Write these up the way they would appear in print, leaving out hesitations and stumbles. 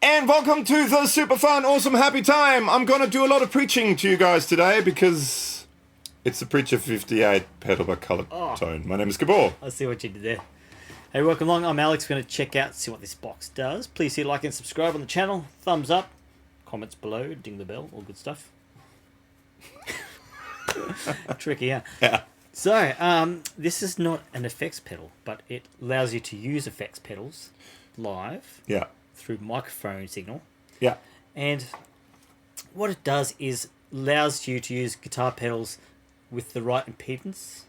And welcome to the super fun, awesome, happy time. I'm going to do a lot of preaching to you guys today because it's the Preacher 58 pedal by Color Tone. My name is Gabor. I see what you did there. Hey, welcome along. I'm Alex. We're going to check out, see what this box does. Please hit like and subscribe on the channel. Thumbs up. Comments below. Ding the bell. All good stuff. Tricky, huh? Yeah. So, this is not an effects pedal, but it allows you to use effects pedals live. Yeah. Through microphone signal. Yeah. And what it does is allows you to use guitar pedals with the right impedance.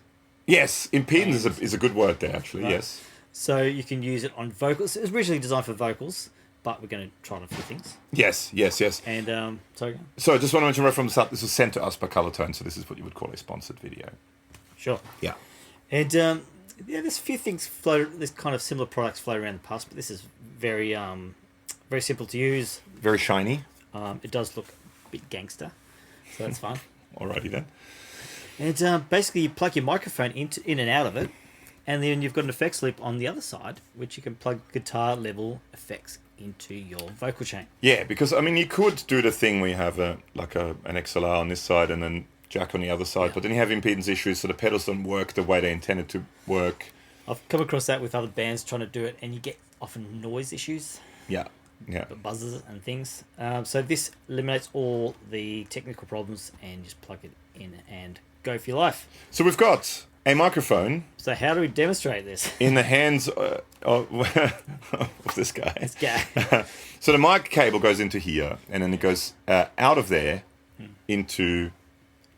Yes, impedance is a good word there, actually. Right. Yes. So you can use it on vocals. It was originally designed for vocals, but we're going to try on a few things. Yes. And, sorry. So I just want to mention right from the start, this was sent to us by Color Tone, so this is what you would call a sponsored video. Sure. Yeah. And, there's a few things there's kind of similar products float around the past, but this is very simple to use. Very shiny. It does look a bit gangster, so that's fun. Alrighty then. And basically, you plug your microphone in and out of it, and then you've got an effects loop on the other side, which you can plug guitar level effects into your vocal chain. Yeah, because I mean, you could do the thing where you have an XLR on this side and then jack on the other side, but then you have impedance issues, so the pedals don't work the way they intended to work. I've come across that with other bands trying to do it, and you get often noise issues. Yeah. Buzzes and things. So this eliminates all the technical problems and just plug it in and go for your life. So we've got a microphone. So how do we demonstrate this? In the hands of this guy. This guy. So the mic cable goes into here, and then it goes out of there into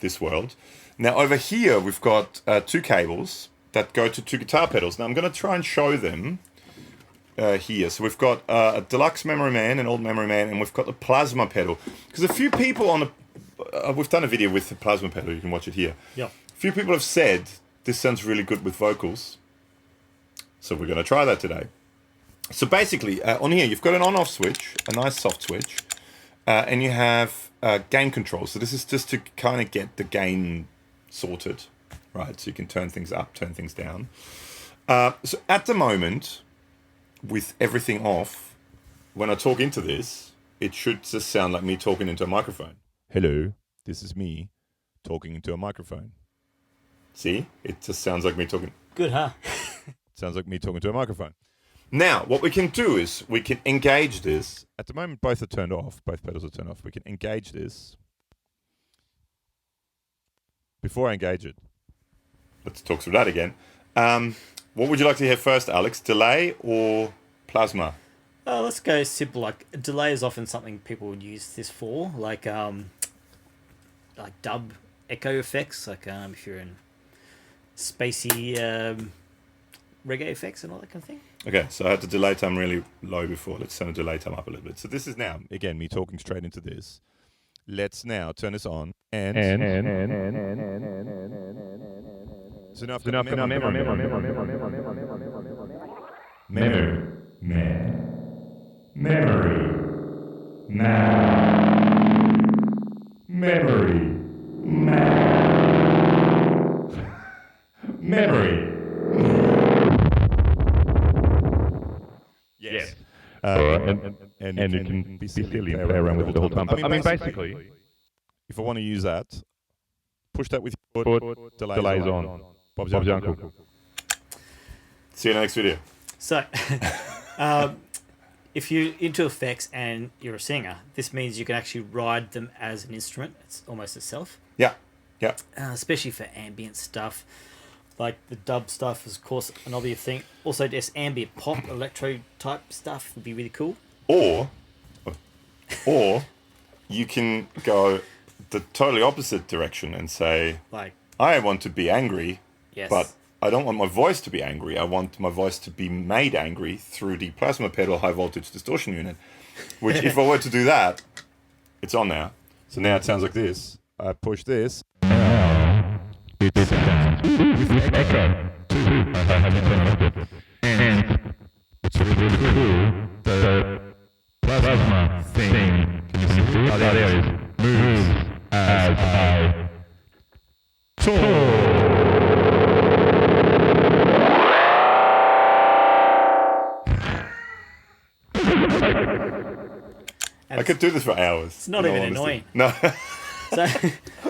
this world. Now over here we've got two cables that go to two guitar pedals. Now I'm going to try and show them. Here. So we've got a deluxe Memory Man, an old Memory Man, and we've got the plasma pedal. Because a few people on the... we've done a video with the plasma pedal, you can watch it here. Yeah. A few people have said, this sounds really good with vocals. So we're going to try that today. So basically, on here, you've got an on-off switch, a nice soft switch, and you have gain control. So this is just to kind of get the gain sorted, right? So you can turn things up, turn things down. So at the moment... with everything off, when I talk into this, it should just sound like me talking into a microphone. Hello, this is me talking into a microphone. See? It just sounds like me talking. Good, huh? Sounds like me talking to a microphone. Now, what we can do is we can engage this. At the moment, both are turned off. Both pedals are turned off. We can engage this. Before I engage it, let's talk through that again. What would you like to hear first, Alex? Delay or plasma? Let's go simple. Like delay is often something people would use this for, like dub echo effects. Like if you're in spacey reggae effects and all that kind of thing. Okay, so I had the delay time really low before. Let's turn the delay time up a little bit. So this is now again me talking straight into this. Let's now turn this on and. So now I've got memory Yes. And you can be silly and play around with it the whole time. I mean, basically, if I want to use that, push that with your foot, delays on. Bob's your uncle. See you in the next video. So, if you're into effects and you're a singer, this means you can actually ride them as an instrument. It's almost itself. Yeah. Especially for ambient stuff. Like the dub stuff is, of course, an obvious thing. Also, just ambient pop, electro type stuff would be really cool. Or you can go the totally opposite direction and say, like, I want to be angry, yes, but I don't want my voice to be angry. I want my voice to be made angry through the plasma pedal high voltage distortion unit, which if I were to do that, it's on now. So now it sounds like this. I push this. It's with echo. And it's really cool. The plasma thing. Can you see it? Oh, there it is. Moves as I talk. I could do this for hours. It's not even annoying. No, So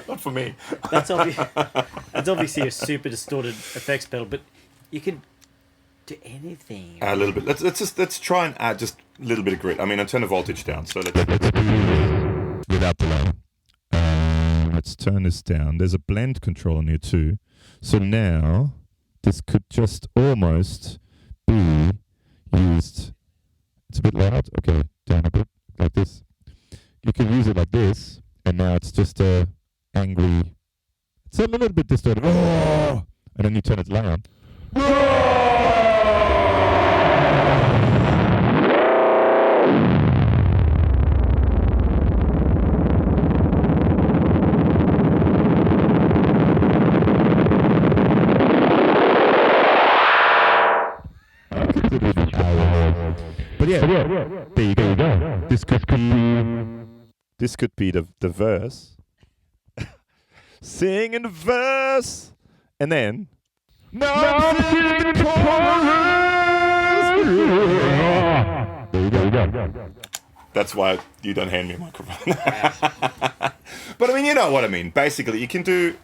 not for me. that's obviously a super distorted effects pedal, but you can do anything. A little bit. Let's try and add just a little bit of grit. I mean, I turn the voltage down, so let's without delay. Let's turn this down. There's a blend control on here too. So now this could just almost be used. It's a bit loud. Okay, down a bit like this. You can use it like this, and now it's just a angry. It's a little bit distorted. Oh! And then you turn it down. But yeah, there you go. This could be the verse. Sing in the verse, and then I'm singing the chorus. There you go. That's why you don't hand me a microphone. But I mean, you know what I mean. Basically, you can do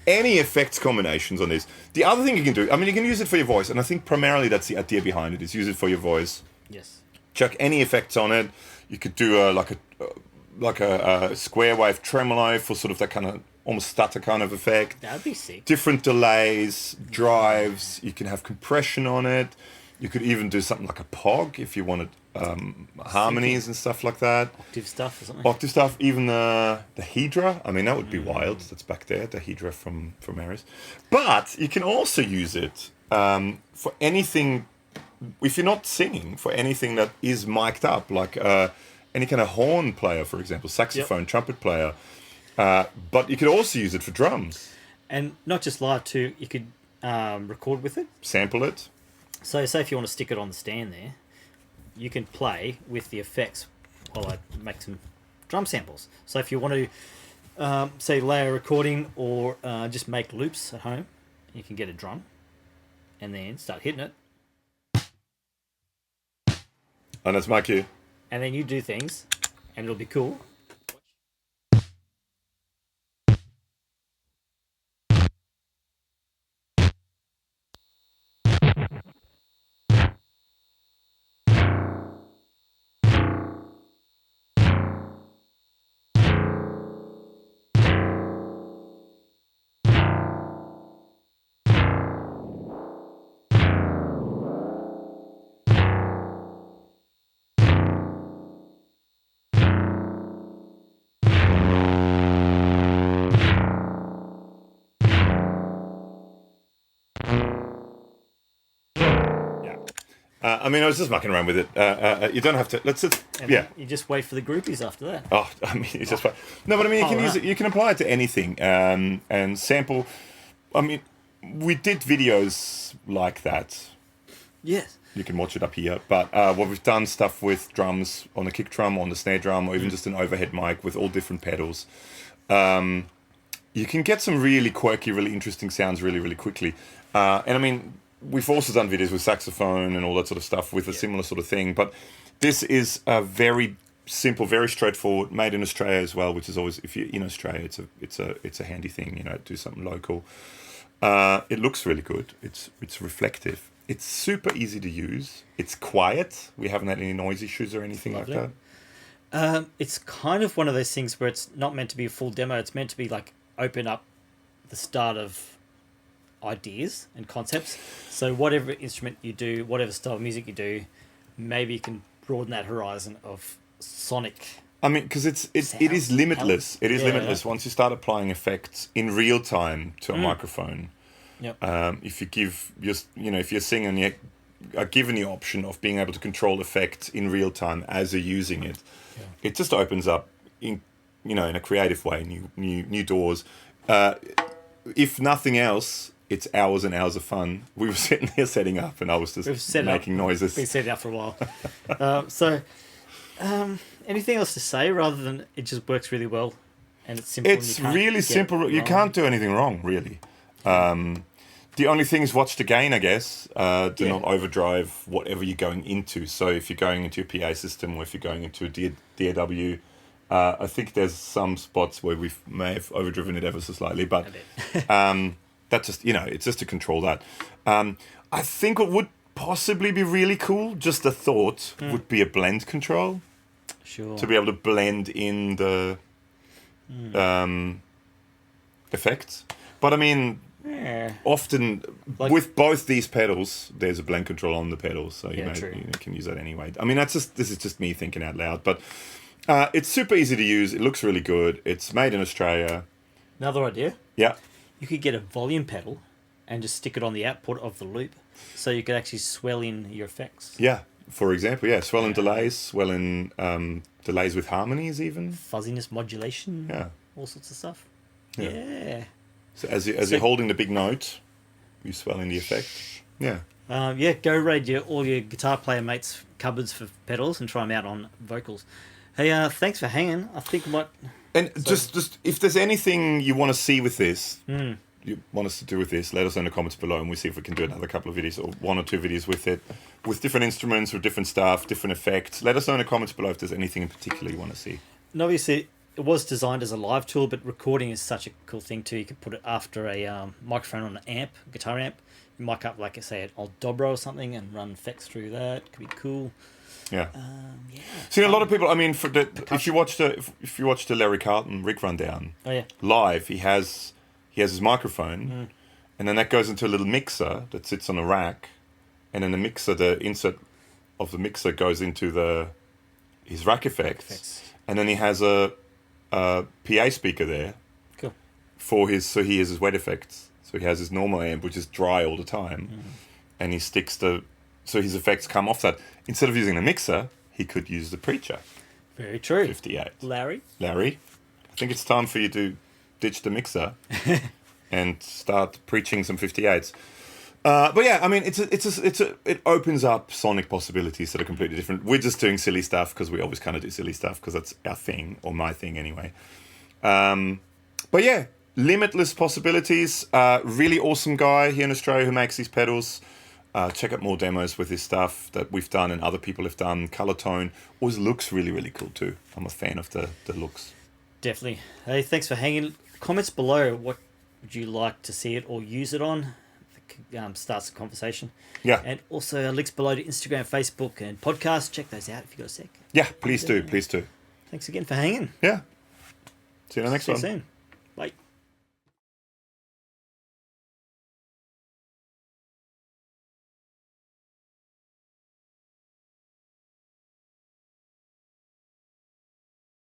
any effects combinations on this. The other thing you can do, I mean, you can use it for your voice, and I think primarily that's the idea behind it, is use it for your voice. Yes. Chuck any effects on it. You could do like a square wave tremolo for sort of that kind of almost stutter kind of effect. That'd be sick. Different delays, drives. You can have compression on it. You could even do something like a POG if you wanted harmonies and stuff like that. Octave stuff or something. Octave stuff. Even the Hydra. I mean, that would be wild. That's back there. The Hydra from Ares. But you can also use it for anything. If you're not singing, for anything that is mic'd up, like any kind of horn player, for example, saxophone, trumpet player. But you could also use it for drums. And not just live too, you could record with it. Sample it. So say if you want to stick it on the stand there, you can play with the effects while I make some drum samples. So if you want to, say, lay a recording or just make loops at home, you can get a drum and then start hitting it. And that's my cue. And then you do things, and it'll be cool. I mean, I was just mucking around with it. You don't have to. Let's just. And Yeah. you just wait for the groupies after that. Oh, I mean, it's just. No, but I mean, you can use it. You can apply it to anything and sample. I mean, we did videos like that. Yes. You can watch it up here. But what we've done stuff with drums on the kick drum, on the snare drum, or even just an overhead mic with all different pedals. You can get some really quirky, really interesting sounds really, really quickly. And I mean, we've also done videos with saxophone and all that sort of stuff with a similar sort of thing. But this is a very simple, very straightforward, made in Australia as well, which is always, if you're in Australia, it's a handy thing, you know, do something local. It looks really good. It's reflective. It's super easy to use. It's quiet. We haven't had any noise issues or anything Lovely. like that. It's kind of one of those things where it's not meant to be a full demo. It's meant to be like open up the start of ideas and concepts. So whatever instrument you do, whatever style of music you do, maybe you can broaden that horizon of sonic. I mean, because it is limitless. It is limitless. Yeah. Once you start applying effects in real time to a microphone. Yep. If you give if you're singing, you are given the option of being able to control effects in real time as you're using it. Yeah. It just opens up in a creative way new doors. If nothing else, it's hours and hours of fun. We were sitting there setting up, and I was just making noises. Been setting up for a while. Anything else to say rather than it just works really well and it's simple? It's really simple. You can't do anything wrong, really. The only thing is watch the gain, I guess. Do Yeah. not overdrive whatever you're going into. So if you're going into a PA system or if you're going into a DAW, I think there's some spots where we may have overdriven it ever so slightly, but that just, it's just to control that. I think what would possibly be really cool, just a thought, would be a blend control Sure. to be able to blend in the effects. But I mean, Yeah. often Like- with both these pedals, there's a blend control on the pedals, so Yeah, true. you can use that anyway. I mean, this is just me thinking out loud, but it's super easy to use. It looks really good. It's made in Australia. Another idea. Yeah, You could get a volume pedal and just stick it on the output of the loop, so you could actually swell in your effects. yeah. For example, yeah, swell in delays, swell in delays with harmonies, even. Fuzziness modulation. Yeah. All sorts of stuff. Yeah. Yeah. So as you're holding the big note, you swell in the effect. Yeah. Go raid all your guitar player mates' cupboards for pedals and try them out on vocals. Hey, thanks for hanging. I think what And just if there's anything you want to see with this, you want us to do with this, let us know in the comments below, and we'll see if we can do another couple of videos or 1 or 2 videos with it, with different instruments, with different stuff, different effects. Let us know in the comments below if there's anything in particular you want to see. And obviously, it was designed as a live tool, but recording is such a cool thing too. You could put it after a microphone on an amp, guitar amp. You mic up, like I say, an old Dobro or something and run effects through that. Could be cool. Yeah. Yeah. See, a lot of people. I mean, if you watch the Larry Carlton rig rundown Oh yeah. live, he has his microphone, and then that goes into a little mixer that sits on a rack, and then the insert of the mixer goes into his rack effects, and then he has a PA speaker there. Cool. So he has his wet effects. So he has his normal amp, which is dry all the time, and he sticks so his effects come off that. Instead of using the mixer, he could use the Preacher Very true. 58. Larry. Larry, I think it's time for you to ditch the mixer and start preaching some 58s. But yeah, I mean, it opens up sonic possibilities that are completely different. We're just doing silly stuff because we always kind of do silly stuff because that's our thing, or my thing anyway. But yeah, limitless possibilities. Really awesome guy here in Australia who makes these pedals. Check out more demos with his stuff that we've done and other people have done. Color tone always looks really, really cool too. I'm a fan of the looks. Definitely. Hey, thanks for hanging. Comments below. What would you like to see it or use it on? Starts the conversation. Yeah. And also links below to Instagram, Facebook, and podcast. Check those out if you got a sec. Yeah, please do. Please do. Thanks again for hanging. Yeah. See you in the next See you one. soon.